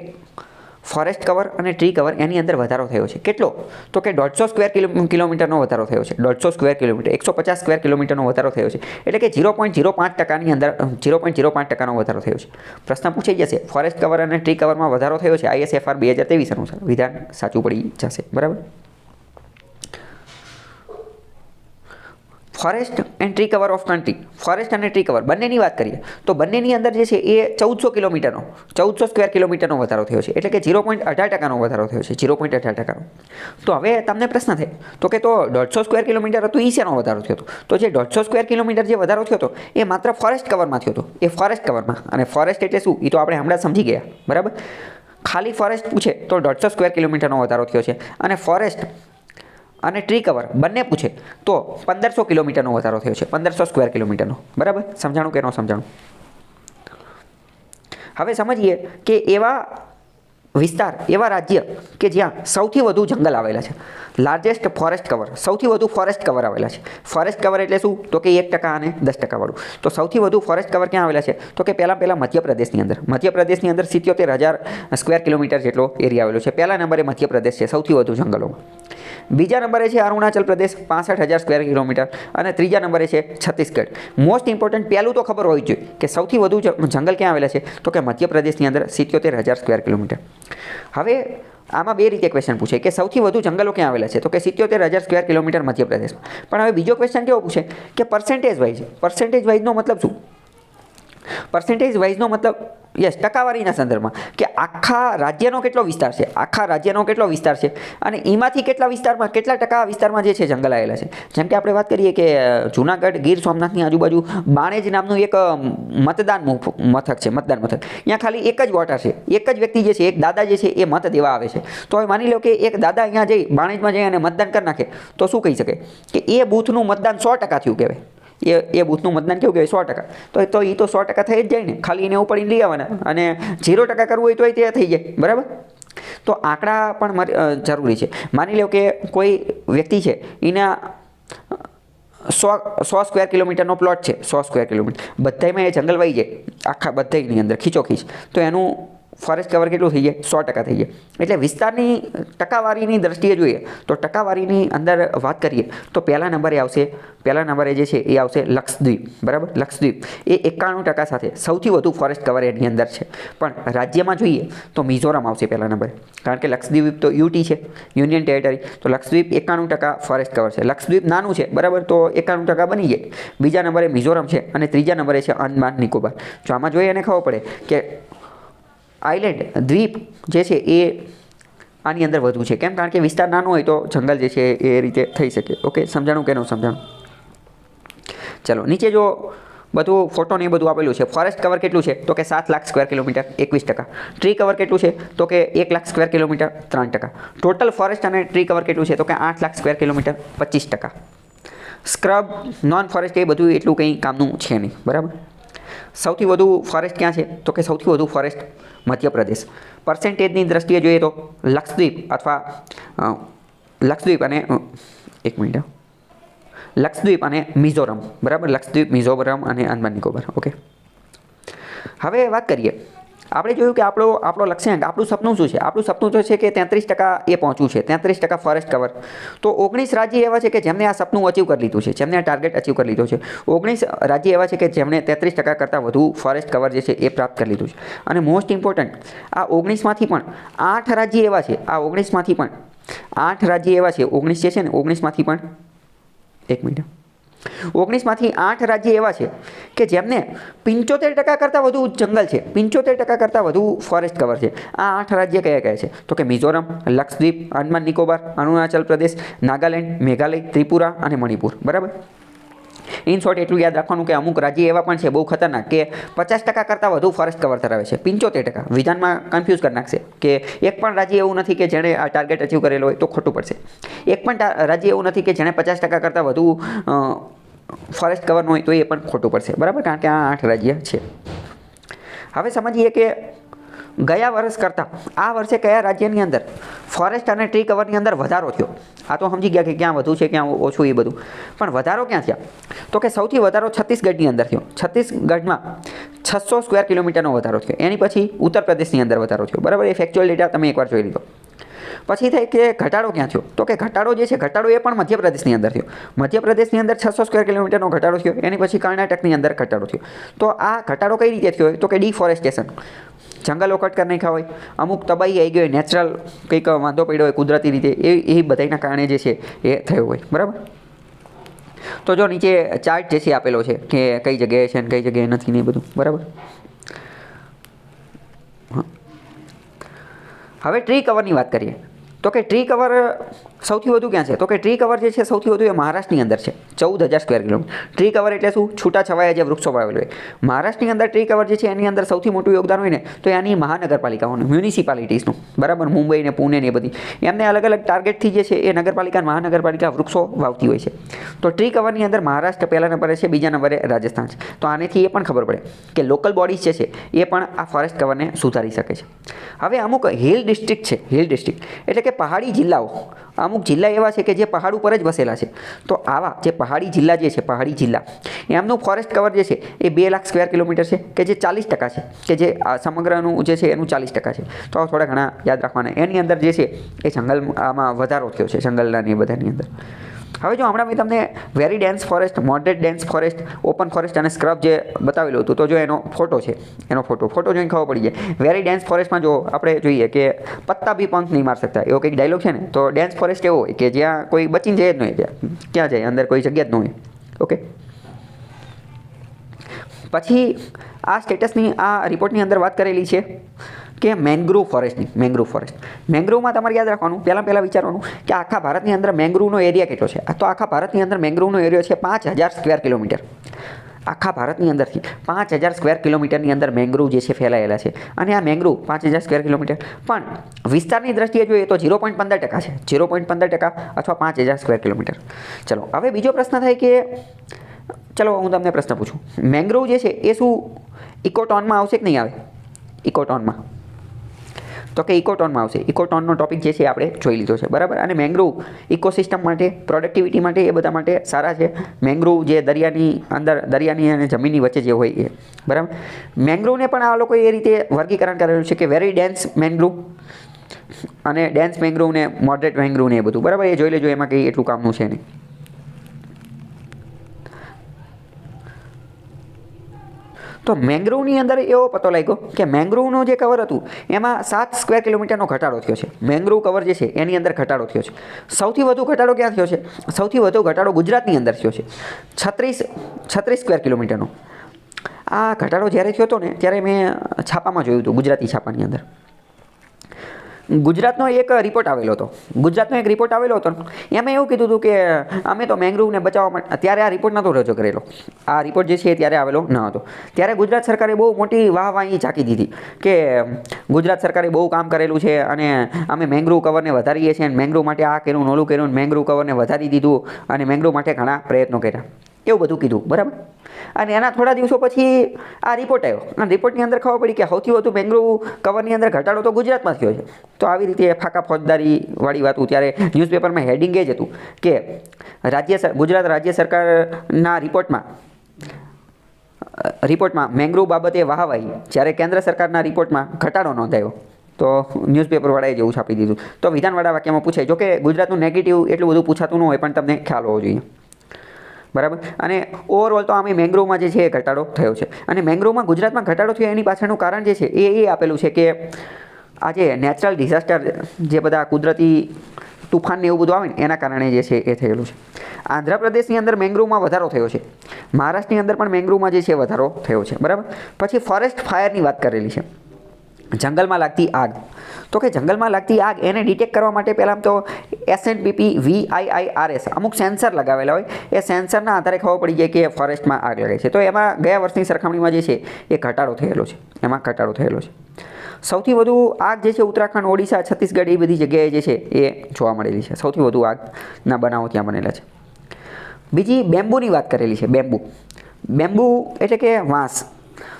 ફોરેસ્ટ કવર અને ટ્રી કવર એની અંદર વધારો થયો છે. કેટલો? તો કે 150 સ્ક્વેર કિલોમીટરનો વધારો થયો છે. 150 સ્ક્વેર કિલોમીટર, 150 સ્ક્વેર કિલોમીટરનો વધારો થયો છે. એટલે કે 0.05%ની અંદર 0.05%નો વધારો થયો છે. પ્રશ્ન પૂછાઈ જશે ફોરેસ્ટ કવર અને ટ્રી કવરમાં વધારો થયો છે ISFR 2023 અનુસાર. વિધાન સાચું પડી જશે. બરાબર? Forest and tree cover of country, forest અને ટ્રી કવર બંનેની વાત કરીએ તો બંનેની અંદર જે છે એ 1400 કિલોમીટરનો, 1400 સ્ક્વેર કિલોમીટરનો વધારો થયો છે. એટલે કે 0.18%નો વધારો થયો છે. 0.18%. તો હવે તમને પ્રશ્ન થાય તો કે તો 150 સ્ક્વેર કિલોમીટર હતું એ શેનો વધારો થયો હતો? તો જે 150 સ્ક્વેર કિલોમીટર જે વધારો થયો હતો એ માત્ર ફોરેસ્ટ કવરમાં થયો હતો. એ ફોરેસ્ટ કવરમાં. અને ફોરેસ્ટ એટલે શું? એ તો આપણે હમણાં સમજી ગયા. બરાબર? ખાલી ફોરેસ્ટ પૂછે તો 150 સ્ક્વેર કિલોમીટરનો વધારો થયો છે. અને ફોરેસ્ટ અને ટ્રી કવર બંને પૂછે તો 1500 કિલોમીટરનો વધારો થયો છે. 1500 સ્ક્વેર કિલોમીટરનો. બરાબર? સમજાણું કે ન સમજાણું? હવે સમજીએ કે એવા વિસ્તાર, એવા રાજ્ય કે જ્યાં સૌથી વધુ જંગલ આવેલા છે. લાર્જેસ્ટ ફોરેસ્ટ કવર, સૌથી વધુ ફોરેસ્ટ કવર આવેલા છે. ફોરેસ્ટ કવર એટલે શું? તો કે 1% અને 10% વાળું. તો સૌથી વધુ ફોરેસ્ટ કવર ક્યાં આવેલા છે? તો કે પહેલાં મધ્યપ્રદેશની અંદર. મધ્યપ્રદેશની અંદર 77,000 સ્ક્વેર કિલોમીટર જેટલો એરિયા આવેલો છે. પહેલા નંબરે મધ્યપ્રદેશ છે સૌથી વધુ જંગલોમાં. બીજા નંબરે છે અરુણાચલ પ્રદેશ 65,000 સ્ક્વેર કિલોમીટર. અને ત્રીજા નંબરે છે છત્તીસગઢ. મોસ્ટ ઇમ્પોર્ટન્ટ પહેલું તો ખબર હોવી જોઈએ કે સૌથી વધુ જંગલ ક્યાં આવેલા છે? તો કે મધ્યપ્રદેશની અંદર 77,000 સ્ક્વેર કિલોમીટર. હવે આમાં બે રીતે ક્વેશ્ચન પૂછે કે સૌથી વધુ જંગલો ક્યાં આવેલા છે? તો કે 77,000 સ્ક્વેર કિલોમીટર મધ્યપ્રદેશમાં. પણ હવે બીજો ક્વેશ્ચન કેવો પૂછે કે પર્સન્ટેજ વાઇઝ. પર્સન્ટેજ વાઇઝનો મતલબ શું? પર્સન્ટેજ વાઇઝનો મતલબ ટકાવારીના સંદર્ભમાં કે આખા રાજ્યનો કેટલો વિસ્તાર છે? આખા રાજ્યનો કેટલો વિસ્તાર છે? અને એમાંથી કેટલા વિસ્તારમાં, કેટલા ટકા વિસ્તારમાં જે છે જંગલ આવેલા છે? જેમ કે આપણે વાત કરીએ કે જૂનાગઢ, ગીર સોમનાથની આજુબાજુ બાણેજ નામનું એક મતદાન મથક છે. મતદાન મથક. અહીંયા ખાલી એક જ વોટર છે. એક જ વ્યક્તિ જે છે, એક દાદા જે છે એ મત દેવા આવે છે. તો હવે માની લો કે એક દાદા અહીંયા જઈ બાણેજમાં જઈ અને મતદાન કરી નાખે તો શું કહી શકે કે એ બૂથનું મતદાન 100% થયું કહેવાય. એ બૂથનું મતદાન કેવું કહેવાય? 100%. તો એ તો 100% થઈ જ જાય ને. ખાલી એને ઉપાડીને લઈ આવવાના. અને 0% કરવું હોય તો તે થઈ જાય. બરાબર? તો આંકડા પણ જરૂરી છે. માની લો કે કોઈ વ્યક્તિ છે એના 100 સ્ક્વેર કિલોમીટરનો પ્લોટ છે. 100 સ્ક્વેર કિલોમીટર બધામાં એ જંગલ વહી જાય આખા બધાની અંદર ખીચોખીચ. તો એનું ફોરેસ્ટ કવર કેટલું થઈ જાય? 100% થઈ જાય. એટલે વિસ્તારની ટકાવારીની દ્રષ્ટિએ જોઈએ તો ટકાવારીની અંદર વાત કરીએ તો પહેલા નંબરે જે છે એ આવશે લક્ષદ્વીપ. બરાબર? લક્ષદ્વીપ એ 91% સાથે સૌથી વધુ ફોરેસ્ટ કવર એની અંદર છે. પણ રાજ્યમાં જોઈએ તો મિઝોરમ આવશે પહેલા નંબરે. કારણ કે લક્ષદ્વીપ તો યુટી છે, યુનિયન ટેરેટરી. તો લક્ષદ્વીપ 91% ફોરેસ્ટ કવર છે. લક્ષદ્વીપ નાનું છે. બરાબર? તો 91% બની જાય. બીજા નંબરે મિઝોરમ છે અને ત્રીજા નંબરે છે અંદમાન નિકોબાર. જો આમાં જોઈએ એને ખબર પડે કે આઇલેન્ડ, દ્વીપ જે છે એ આની અંદર વધુ છે. કેમ? કારણ કે વિસ્તાર નાનો હોય તો જંગલ જે છે એ રીતે થઈ શકે. ઓકે? સમજાણું કે ન સમજાણું? ચલો નીચે જો બધું ફોટો ને એ બધું આપેલું છે. ફોરેસ્ટ કવર કેટલું છે? તો કે 7 lakh square kilometre 21%. Tree cover કેટલું છે? તો કે 1 lakh square kilometre 3%. Total forest અને ટ્રી કવર કેટલું છે? તો કે 8 lakh square kilometre 25%. Scrub, non forest એ બધું એટલું કંઈ કામનું છે નહીં. બરાબર? સૌથી વધુ ફોરેસ્ટ ક્યાં છે? તો કે સૌથી વધુ ફોરેસ્ટ મધ્યપ્રદેશ. પર્સન્ટેજની દ્રષ્ટિએ જોઈએ તો લક્ષદ્વીપ અથવા લક્ષદ્વીપ અને એક મિનિટ, લક્ષદ્વીપ અને મિઝોરમ, બરાબર, લક્ષદ્વીપ, મિઝોરમ અને આંદામાન નિકોબાર. ઓકે, હવે વાત કરીએ. આપણે જોયું કે આપણો લક્ષ્યાંક, આપણું સપનું શું છે? આપણું સપનું તો છે કે 33% એ પહોંચવું છે, 33% ફોરેસ્ટ કવર. તો 19 રાજ્ય એવા છે કે જેમને આ સપનું અચીવ કરી લીધું છે, જેમને આ ટાર્ગેટ અચીવ કરી લીધો છે. 19 રાજ્ય એવા છે કે જેમણે 33% કરતાં વધુ ફોરેસ્ટ કવર જે છે એ પ્રાપ્ત કરી લીધું છે. અને મોસ્ટ ઇમ્પોર્ટન્ટ, આ 19માંથી પણ 8 રાજ્ય એવા છે, આ 19માંથી પણ 8 રાજ્ય એવા છે, 19 જે છે ને 19માંથી પણ, એક મિનિટ, 19માંથી 8 રાજ્ય એવા છે કે જેમને 75% કરતાં વધુ જંગલ છે, 75% કરતાં વધુ ફોરેસ્ટ કવર છે. આ 8 રાજ્ય કયા કયા છે? તો કે મિઝોરમ, લક્ષદ્વીપ, આંદામાન નિકોબાર, અરુણાચલ પ્રદેશ, નાગાલેન્ડ, મેઘાલય, ત્રિપુરા અને મણિપુર, બરાબર. ઇન શોર્ટ એટલું યાદ રાખવાનું કે અમુક રાજ્ય એવા પણ છે બહુ ખતરનાક કે 50% કરતાં વધુ ફોરેસ્ટ કવર ધરાવે છે, 75%. વિધાનમાં કન્ફ્યુઝ કરી નાખશે કે એક પણ રાજ્ય એવું નથી કે જેણે આ ટાર્ગેટ અચીવ કરેલો હોય, તો ખોટું પડશે. એક પણ રાજ્ય એવું નથી કે જેણે 50% કરતાં વધુ ફોરેસ્ટ કવર ન હોય, તો એ પણ ખોટું પડશે, બરાબર, કારણ કે આ 8 રાજ્ય છે. હવે સમજીએ કે ગયા વર્ષ કરતાં આ વર્ષે કયા રાજ્યની અંદર ફોરેસ્ટ અને ટ્રી કવરની અંદર વધારો થયો. આ તો સમજી ગયા કે ક્યાં વધુ છે ક્યાં ઓછું એ બધું, પણ વધારો ક્યાં થયા? તો કે સૌથી વધારો છત્તીસગઢની અંદર થયો. છત્તીસગઢમાં 600 સ્ક્વેર કિલોમીટરનો વધારો થયો. એની પછી ઉત્તર પ્રદેશની અંદર વધારો થયો, બરાબર. એ ફેક્ચ્યુઅલ ડેટા તમે એકવાર જોઈ લીધો. પછી થાય કે ઘટાડો ક્યાં થયો? તો કે ઘટાડો જે છે, ઘટાડો એ પણ મધ્યપ્રદેશની અંદર થયો. મધ્યપ્રદેશની અંદર 600 સ્ક્વેર કિલોમીટરનો ઘટાડો થયો. એની પછી કર્ણાટકની અંદર ઘટાડો થયો. તો આ ઘટાડો કઈ રીતે થયો? તો કે ડિફોરેસ્ટેશન, જંગલો કટ કરી નાખ્યા હોય, અમુક તબાહી આવી ગઈ હોય, નેચરલ કંઈક વાંધો પડ્યો હોય કુદરતી રીતે, એ બધાના કારણે જે છે એ થયો હોય, બરાબર. તો જો નીચે ચાર્ટ જે છે આપેલો છે કે કઈ જગ્યાએ છે અને કઈ જગ્યાએ નથી ને એ બધું, બરાબર. હવે ટ્રી કવરની વાત કરીએ તો કે ટ્રી કવર સૌથી વધુ ક્યાં છે? તો કે ટ્રી કવર જે છે સૌથી વધુ એ મહારાષ્ટ્રની અંદર છે, 14,000 સ્ક્વેર કિલોમીટર. ટ્રી કવર એટલે શું? છૂટાછવાયા જે વૃક્ષો વાવેલા હોય. મહારાષ્ટ્રની અંદર ટ્રી કવર જે છે એની અંદર સૌથી મોટું યોગદાન હોય ને તો એની મહાનગરપાલિકાઓનું, મ્યુનિસિપાલિટીઝનું, બરાબર. મુંબઈ ને પુણે ને એ બધી, એમને અલગ અલગ ટાર્ગેટથી જે છે એ નગરપાલિકા, મહાનગરપાલિકા વૃક્ષો વાવતી હોય છે. તો ટ્રી કવરની અંદર મહારાષ્ટ્ર પહેલા નંબરે છે, બીજા નંબરે રાજસ્થાન છે. તો આનેથી એ પણ ખબર પડે કે લોકલ બોડીઝ જે છે એ પણ આ ફોરેસ્ટ કવરને સુધારી શકે છે. હવે અમુક હિલ ડિસ્ટ્રિક્ટ છે, હિલ ડિસ્ટ્રિક્ટ એટલે કે પહાડી જિલ્લાઓ, અમુક જિલ્લા એવા છે કે જે પહાડ ઉપર જ વસેલા છે. તો આવા જે પહાડી જિલ્લા જે છે, પહાડી જિલ્લા, એમનું ફોરેસ્ટ કવર જે છે એ 2 લાખ સ્ક્વેર કિલોમીટર છે, કે જે 40% છે, કે જે સમગ્રનું જે છે એનું 40% છે. તો થોડા ઘણા યાદ રાખવાના. એની અંદર જે છે એ જંગલ આમાં વધારો થયો છે, જંગલના ને બધાની અંદર. હવે જો હમણાં મેં તમને very dense forest, moderate dense forest, open forest અને સ્ક્રબ જે બતાવેલું હતું, તો જો એનો ફોટો છે, એનો ફોટો જોઈને ખબર પડી જાય. વેરી ડેન્સ ફોરેસ્ટમાં જો આપણે જોઈએ કે પત્તા બી પંખ નહીં માર શકતા, એવો કંઈક ડાયલોગ છે ને. તો ડેન્સ ફોરેસ્ટ એવો હોય કે જ્યાં કોઈ બચીને જાય જ નહીં, ત્યાં ક્યાં જાય, અંદર કોઈ જગ્યા જ ન હોય. ઓકે, પછી આ સ્ટેટસની આ રિપોર્ટની અંદર વાત કરેલી છે કે મેંગ્રુવ ફોરેસ્ટની. મેંગ્રુવમાં તમારે યાદ રાખવાનું, પહેલાં વિચારવાનું કે આખા ભારતની અંદર મેંગ્રુવનો એરિયા કેટલો છે. તો આખા ભારતની અંદર મેંગ્રુવનો એરિયા છે 5,000 સ્ક્વેર કિલોમીટર. આખા ભારતની અંદરથી 5,000 સ્ક્વેર કિલોમીટરની અંદર મેંગ્રુવ જે છે ફેલાયેલા છે. અને આ મેંગ્રુવ 5,000 સ્ક્વેર કિલોમીટર પણ વિસ્તારની દ્રષ્ટિએ જોઈએ તો 0.15% છે, 0.15% અથવા 5,000 સ્ક્વેર કિલોમીટર. ચલો, હવે બીજો પ્રશ્ન થાય કે, ચલો હું તમને પ્રશ્ન પૂછું, મેંગ્રુવ જે છે એ શું ઇકોટોનમાં આવશે કે નહીં આવે? ઇકોટોનમાં, તો કે ઇકોટોનમાં આવશે. ઇકોટોનનો ટોપિક જે છે આપણે જોઈ લીધો છે, બરાબર. અને મેંગ્રુવ ઇકોસિસ્ટમ માટે, પ્રોડક્ટિવિટી માટે, એ બધા માટે સારા છે. મેંગ્રુવ જે દરિયાની અંદર, દરિયાની અને જમીનની વચ્ચે જે હોય એ, બરાબર. મેંગ્રુવને પણ આ લોકોએ એ રીતે વર્ગીકરણ કરેલું છે કે વેરી ડેન્સ મેંગ્રુવ અને ડેન્સ મેંગ્રુવ ને મોડરેટ મેંગ્રુવ ને એ બધું, બરાબર. એ જોઈ લેજો, એમાં કંઈ એટલું કામનું છે નહીં. તો મેંગ્રુવની અંદર એવો પતો લાગ્યો કે મેંગ્રુવનો જે કવર હતું એમાં 7 સ્ક્વેર કિલોમીટરનો ઘટાડો થયો છે. મેંગ્રુવ કવર જે છે એની અંદર ઘટાડો થયો છે. સૌથી વધુ ઘટાડો ક્યાં થયો છે? સૌથી વધુ ઘટાડો ગુજરાતની અંદર થયો છે, 36 સ્ક્વેર કિલોમીટરનો. આ ઘટાડો જ્યારે થયો હતો ને ત્યારે મેં છાપામાં જોયું હતું, ગુજરાતી છાપાની અંદર. ગુજરાતનો એક રિપોર્ટ આવેલો હતો, એમાં એવું કીધું હતું કે અમે તો મેંગ્રુવને બચાવવા માટે, ત્યારે આ રિપોર્ટ નહોતો રજૂ કરેલો, આ રિપોર્ટ જે છે ત્યારે આવેલો ન હતો. ત્યારે ગુજરાત સરકારે બહુ મોટી વાહવાહી ઝાંકી દીધી કે ગુજરાત સરકારે બહુ કામ કરેલું છે અને અમે મેંગ્રુવ કવરને વધારીએ છીએ, અને મેંગ્રુવ માટે આ કર્યું, નોલું કર્યું, મેંગ્રુવ કવરને વધારી દીધું અને મેંગ્રુવ માટે ઘણા પ્રયત્નો કર્યા. એવું બધું કીધું, બરાબર. અને એના થોડા દિવસો પછી આ રિપોર્ટ આવ્યો અને રિપોર્ટની અંદર ખબર પડી કે સૌથી વધુ મેંગ્રોવ કવરની અંદર ઘટાડો તો ગુજરાતમાં થયો છે. તો આવી રીતે ફાકા ફોજદારીવાળી વાત ત્યારે ન્યૂઝપેપરમાં હેડિંગ એ જ હતું કે ગુજરાત રાજ્ય સરકારના રિપોર્ટમાં મેંગ્રોવ બાબતે વાહવાહી, જ્યારે કેન્દ્ર સરકારના રિપોર્ટમાં ઘટાડો નોંધાયો. તો ન્યૂઝપેપરવાળાએ જેવું છાપી દીધું. તો વિધાનવાળા વાક્યમાં પૂછાય, જો કે ગુજરાતનું નેગેટિવ એટલું બધું પૂછાતું ન હોય, પણ તમને ખ્યાલ હોવો જોઈએ, બરાબર. અને ઓવરઓલ તો આમે મેંગ્રોવમાં જે છે એ ઘટાડો થયો છે. અને મેંગ્રોવમાં ગુજરાતમાં ઘટાડો થયો એની પાછળનું કારણ જે છે એ આપેલું છે કે આ જે નેચરલ ડિઝાસ્ટર, જે બધા કુદરતી તુફાન ને એવું બધું આવે ને એના કારણે જે છે એ થયેલું છે. આંધ્રપ્રદેશની અંદર મેંગ્રોવમાં વધારો થયો છે. મહારાષ્ટ્રની અંદર પણ મેંગ્રોવમાં જે છે વધારો થયો છે, બરાબર. પછી ફોરેસ્ટ ફાયરની વાત કરેલી છે. જંગલમાં લાગતી આગ. તો કે જંગલમાં લાગતી આગ એને ડિટેક્ટ કરવા માટે પહેલાં તો SNPP VIIRS અમુક સેન્સર લગાવેલા હોય. એ સેન્સરના આધારે ખબર પડી જાય કે ફોરેસ્ટમાં આગ લાગે છે. તો એમાં ગયા વર્ષની સરખામણીમાં જે છે એ ઘટાડો થયેલો છે. સૌથી વધુ આગ જે છે ઉત્તરાખંડ, ઓડિશા, છત્તીસગઢ એ બધી જગ્યાએ જે છે એ જોવા મળેલી છે. સૌથી વધુ આગના બનાવો ત્યાં બનેલા છે. બીજી બેમ્બુની વાત કરેલી છે. બેમ્બુ એટલે કે વાંસ.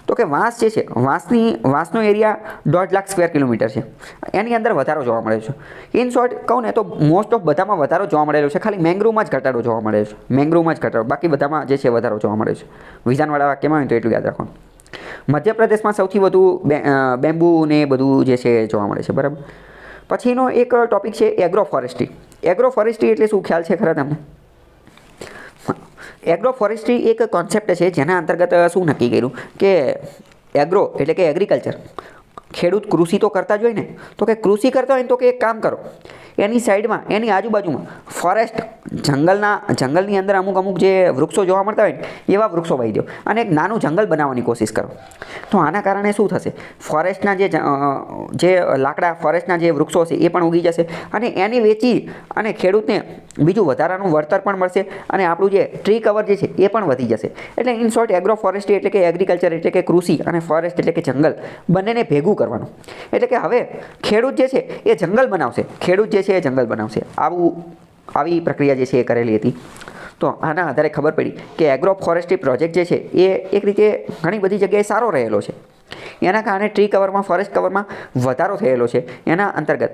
તો કે વાંસ જે છે, વાંસનો એરિયા 1.5 લાખ સ્ક્વેર કિલોમીટર છે. એની અંદર વધારો જોવા મળે છે. ઇન શોર્ટ કહું ને તો મોસ્ટ ઓફ બધામાં વધારો જોવા મળેલો છે. ખાલી મેંગ્રોવમાં જ ઘટાડો જોવા મળે છે. બાકી બધામાં જે છે વધારો જોવા મળે છે. વિધાનવાળા વાક્યમાં હોય તો એટલું યાદ રાખવાનું. મધ્યપ્રદેશમાં સૌથી વધુ બેમ્બુ ને બધું જે છે જોવા મળે છે, બરાબર. પછીનો એક ટોપિક છે એગ્રો ફોરેસ્ટ્રી. એગ્રો ફોરેસ્ટ્રી એટલે શું, ખ્યાલ છે ખરા તમને? એગ્રો ફોરેસ્ટ્રી એક કોન્સેપ્ટ છે જેના અંતર્ગત શું નક્કી કર્યું કે એગ્રો એટલે કે એગ્રીકલ્ચર, ખેડૂત કૃષિ તો કરતા જ હોય ને, તો કે કૃષિ કરતા હોય ને તો કે એક કામ કરો, એની સાઈડમાં એની આજુબાજુમાં ફોરેસ્ટ, જંગલની અંદર અમુક જે વૃક્ષો જોવા મળતા હોય ને એવા વૃક્ષો વાવી દો અને એક નાનું જંગલ બનાવવાની કોશિશ કરો. તો આના કારણે શું થશે, ફોરેસ્ટના જે લાકડા, ફોરેસ્ટના જે વૃક્ષો છે એ પણ ઉગી જશે અને એની વેચી અને ખેડૂતને બીજું વધારાનું વળતર પણ મળશે અને આપણું જે ટ્રી કવર જે છે એ પણ વધી જશે. એટલે ઇન શોર્ટ એગ્રો ફોરેસ્ટ્રી એટલે કે એગ્રીકલ્ચર એટલે કે કૃષિ અને ફોરેસ્ટ એટલે કે જંગલ બંનેને ભેગું કરવાનું. એટલે કે હવે ખેડૂત જે છે એ જંગલ બનાવશે, આવી પ્રક્રિયા જે છે એ કરેલી હતી. તો આના આધારે ખબર પડી કે એગ્રો ફોરેસ્ટ્રી પ્રોજેક્ટ જે છે એ એક રીતે ઘણી બધી જગ્યાએ સારો રહેલો છે. એના કારણે ટ્રી કવરમાં, ફોરેસ્ટ કવરમાં વધારો થયેલો છે. એના અંતર્ગત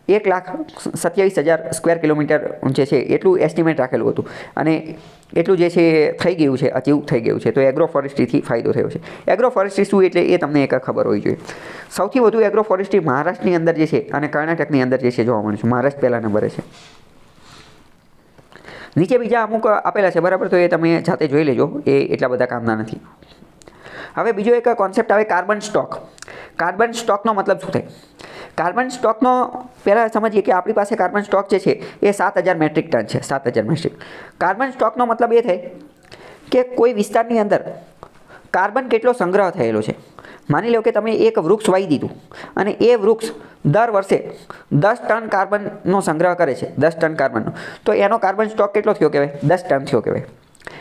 1,27,000 સ્ક્વેર કિલોમીટર જે છે એટલું એસ્ટિમેટ રાખેલું હતું અને એટલું જે છે થઈ ગયું છે, અચીવ થઈ ગયું છે. તો એગ્રો ફોરેસ્ટ્રીથી ફાયદો થયો છે. એગ્રો ફોરેસ્ટ્રી શું એટલે એ તમને એક ખબર હોવી જોઈએ. સૌથી વધુ એગ્રો ફોરેસ્ટ્રી મહારાષ્ટ્રની અંદર જે છે અને કર્ણાટકની અંદર જે છે જોવા મળે છે. મહારાષ્ટ્ર પહેલા નંબરે છે. નીચે બીજા અમુક આપેલા છે, બરાબર. તો એ તમે જાતે જોઈ લેજો, એ એટલા બધા કામના નથી. હવે બીજો એક કોન્સેપ્ટ આવે કાર્બન સ્ટોક. કાર્બન સ્ટોકનો મતલબ શું થાય? કાર્બન સ્ટોકનો પહેલાં સમજીએ કે આપણી પાસે કાર્બન સ્ટોક જે છે એ 7,000 મેટ્રિક ટન છે. 7,000 મેટ્રિક. કાર્બન સ્ટોકનો મતલબ એ થાય કે કોઈ વિસ્તારની અંદર કાર્બન કેટલો સંગ્રહ થયેલો છે. માની લો કે તમે એક વૃક્ષ વાવી દીધું અને એ વૃક્ષ દર વર્ષે 10 ટન કાર્બનનો સંગ્રહ કરે છે, 10 ટન કાર્બનનો. તો એનો કાર્બન સ્ટોક કેટલો થયો કહેવાય? 10 ટન થયો કહેવાય.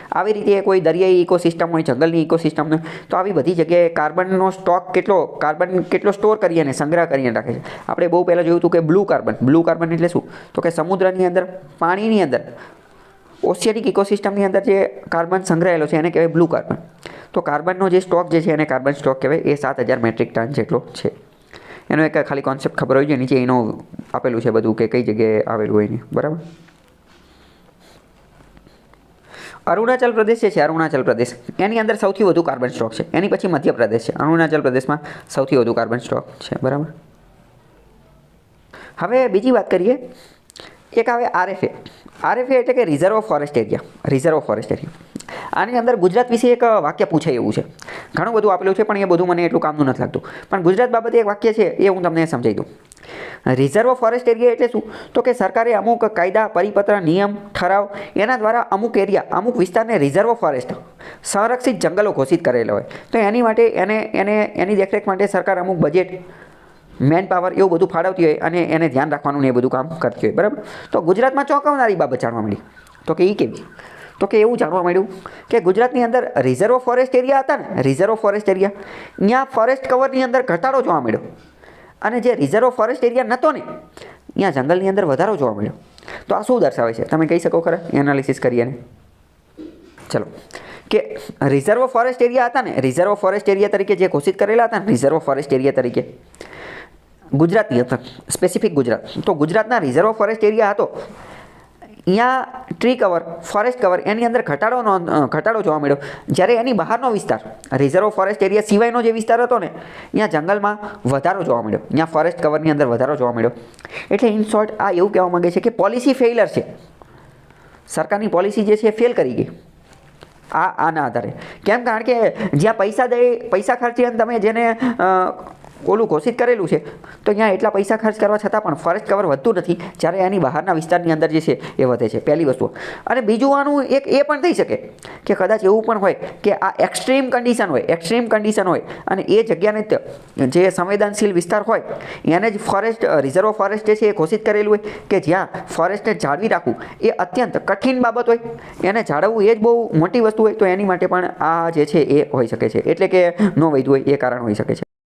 આવી રીતે કોઈ દરિયાઈ ઇકોસિસ્ટમ હોય, જંગલની ઇકોસિસ્ટમ હોય, તો આવી બધી જગ્યાએ કાર્બનનો સ્ટોક કાર્બન કેટલો સ્ટોર કરી અને સંગ્રહ કરીને રાખે છે. આપણે બહુ પહેલાં જોયું હતું કે બ્લુ કાર્બન એટલે શું? તો કે સમુદ્રની અંદર, પાણીની અંદર, ઓશિયાનિક ઇકોસિસ્ટમની અંદર જે કાર્બન સંગ્રહાયેલો છે એને કહેવાય બ્લુ કાર્બન. તો કાર્બનનો જે સ્ટોક જે છે એને કાર્બન સ્ટોક કહેવાય. એ 7,000 મેટ્રિક ટન જેટલો છે. એનો એક ખાલી કોન્સેપ્ટ ખબર હોય છે. નીચે એનું આપેલું છે બધું કે કઈ જગ્યાએ આવેલું હોય નહીં, બરાબર. અરુણાચલ પ્રદેશ જે છે, અરુણાચલ પ્રદેશ એની અંદર સૌથી વધુ કાર્બન સ્ટોક છે. એની પછી મધ્યપ્રદેશ છે. અરુણાચલ પ્રદેશમાં સૌથી વધુ કાર્બન સ્ટોક છે, બરાબર. હવે બીજી વાત કરીએ, એક આવે RFA. RFA એટલે કે રિઝર્વ ફોરેસ્ટ એરિયા. આની અંદર ગુજરાત વિશે એક વાક્ય પૂછાય એવું છે. ઘણું બધું આપેલું છે પણ એ બધું મને એટલું કામનું નથી લાગતું. પણ ગુજરાત બાબતે એક વાક્ય છે એ હું તમને સમજાવી દઉં. રિઝર્વ ફોરેસ્ટ એરિયા એટલે શું? તો કે સરકારે અમુક કાયદા, પરિપત્ર, નિયમ, ઠરાવ એના દ્વારા અમુક એરિયા, અમુક વિસ્તારને રિઝર્વ ફોરેસ્ટ, સંરક્ષિત જંગલો ઘોષિત કરેલા હોય. તો એની માટે એની દેખરેખ માટે સરકાર અમુક બજેટ, મેન પાવર એવું બધું ફાળવતી હોય અને એને ધ્યાન રાખવાનું ને એ બધું કામ કરતી હોય, બરાબર. તો ગુજરાતમાં ચોંકાવનારી બાબત જાણવા મળી. તો કે એ કેવી? તો કે એવું જાણવા મળ્યું કે ગુજરાતની અંદર રિઝર્વ ફોરેસ્ટ એરિયા હતા ને, રિઝર્વ ફોરેસ્ટ એરિયા, ત્યાં ફોરેસ્ટ કવરની અંદર ઘટાડો જોવા મળ્યો અને જે રિઝર્વ ફોરેસ્ટ એરિયા નહોતો ને ત્યાં જંગલની અંદર વધારો જોવા મળ્યો. તો આ શું દર્શાવે છે? તમે કહી શકો ખરા એનાલિસિસ કરી અને? ચલો કે રિઝર્વ ફોરેસ્ટ એરિયા હતા ને, રિઝર્વ ફોરેસ્ટ એરિયા તરીકે જે ઘોષિત કરેલા હતા ને, રિઝર્વ ફોરેસ્ટ એરિયા તરીકે ગુજરાતની હતા, સ્પેસિફિક ગુજરાત. તો ગુજરાતના રિઝર્વ ફોરેસ્ટ એરિયા હતો, અહીંયા ટ્રી કવર, ફોરેસ્ટ કવર એની અંદર ઘટાડો જોવા મળ્યો. જ્યારે એની બહારનો વિસ્તાર, રિઝર્વ ફોરેસ્ટ એરિયા સિવાયનો જે વિસ્તાર હતો ને, અહીંયા જંગલમાં વધારો જોવા મળ્યો, અહીંયા ફોરેસ્ટ કવરની અંદર વધારો જોવા મળ્યો. એટલે ઇન શોર્ટ આ એવું કહેવા માગે છે કે પોલિસી ફેઇલર છે, સરકારની પોલિસી જે છે એ ફેલ કરી ગઈ આના આધારે. કેમ? કારણ કે જ્યાં પૈસા ખર્ચી અને તમે જેને ઓલું ઘોષિત કરેલું છે તો અહીંયા એટલા પૈસા ખર્ચ કરવા છતાં પણ ફોરેસ્ટ કવર વધતું નથી, જ્યારે એની બહારના વિસ્તારની અંદર જે છે એ વધે છે. પહેલી વસ્તુ. અને બીજું આનું એક એ પણ થઈ શકે કે કદાચ એવું પણ હોય કે આ એક્સ્ટ્રીમ કન્ડિશન હોય અને એ જગ્યાને જે સંવેદનશીલ વિસ્તાર હોય એને જ રિઝર્વ ફોરેસ્ટ જે છે એ ઘોષિત કરેલું હોય કે જ્યાં ફોરેસ્ટને જાળવી રાખવું એ અત્યંત કઠિન બાબત હોય, એને જાળવવું એ જ બહુ મોટી વસ્તુ હોય, તો એની માટે પણ આ જે છે એ હોઈ શકે છે. એટલે કે ન વધ્યું હોય એ કારણ હોઈ શકે છે.